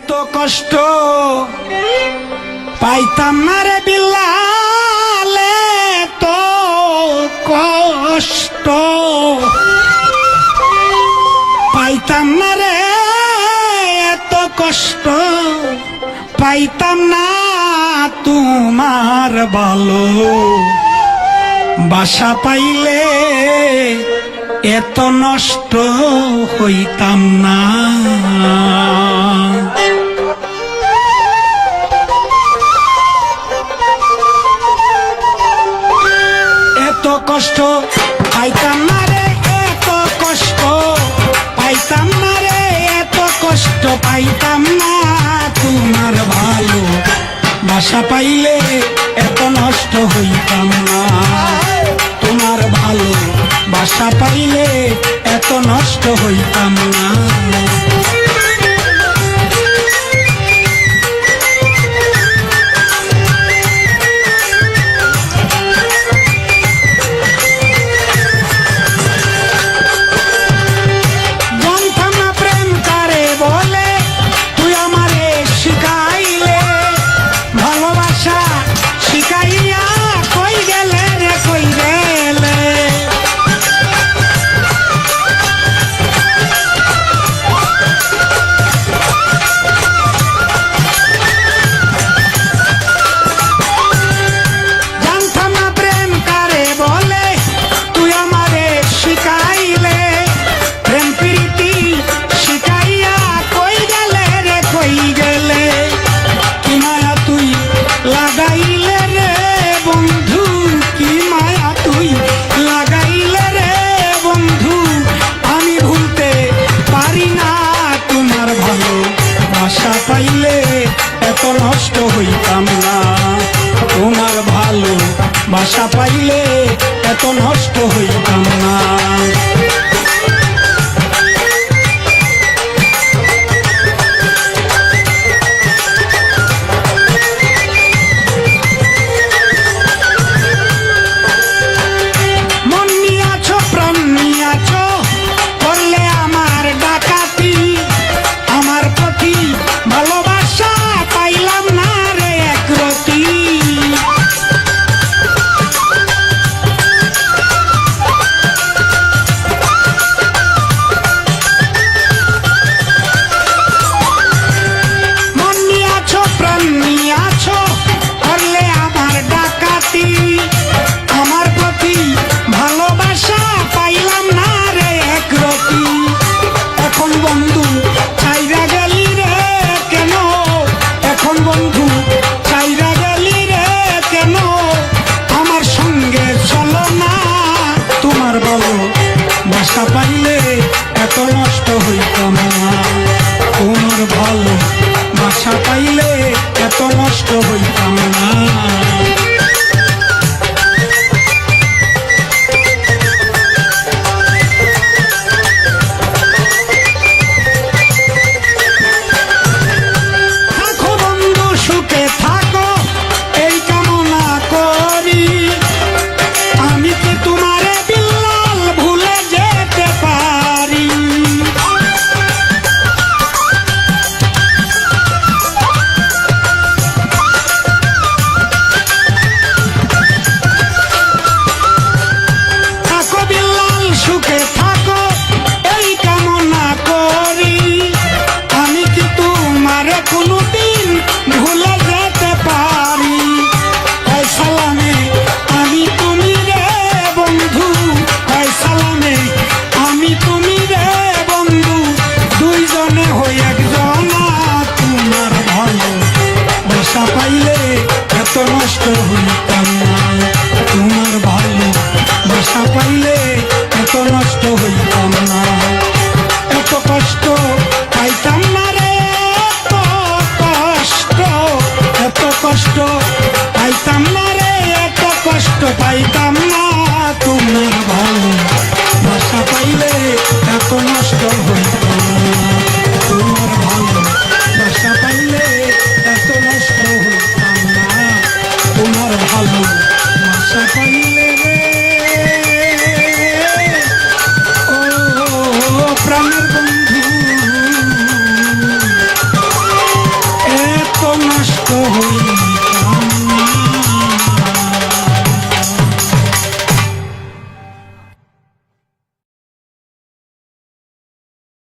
এত কষ্ট পাইতাম না রে বিল্লাল, এত কষ্ট পাইতাম না রে, এত কষ্ট পাইতাম না তোমার ভালো বাসা পাইলে এত নষ্ট হইতাম না। এত কষ্ট পাইতাম না রে, এত কষ্ট পাইতাম না রে, এত কষ্ট পাইতাম না তোমার ভালো বাসা পাইলে এত নষ্ট হইতাম না। তোমার ভালো বাসা পাইলে এত নষ্ট হইতাম না। বাসা পাইলে এত নষ্ট হইতাম না। তোমার ভালো বাসা পাইলে এত নষ্ট হইতাম না। মন নিয়াছো প্রাণ নিয়াছো করলে আমার ডাকাতি, আমার প্রতি ভালোবাসা পাইলাম না রে একরতি। মন নিয়াছো প্রাণ নিয়াছো করলে আমার ডাকাতি, আমার প্রতি ভালোবাসা পাইলাম না রে একরতি। এখন বন্ধু চাইরা গেলি রে কেন, এখন বন্ধু চাইরা গেলি রে কেন, আমার সঙ্গে চলো না। তোমার ভালো বাসা পাইলে এত নষ্ট হইতাম না। তোমার ভালো বাসা পাইলে এত নষ্ট হইতাম না। সুখে থাকো এই কামনা করি, আমি কি তোমারে কোনো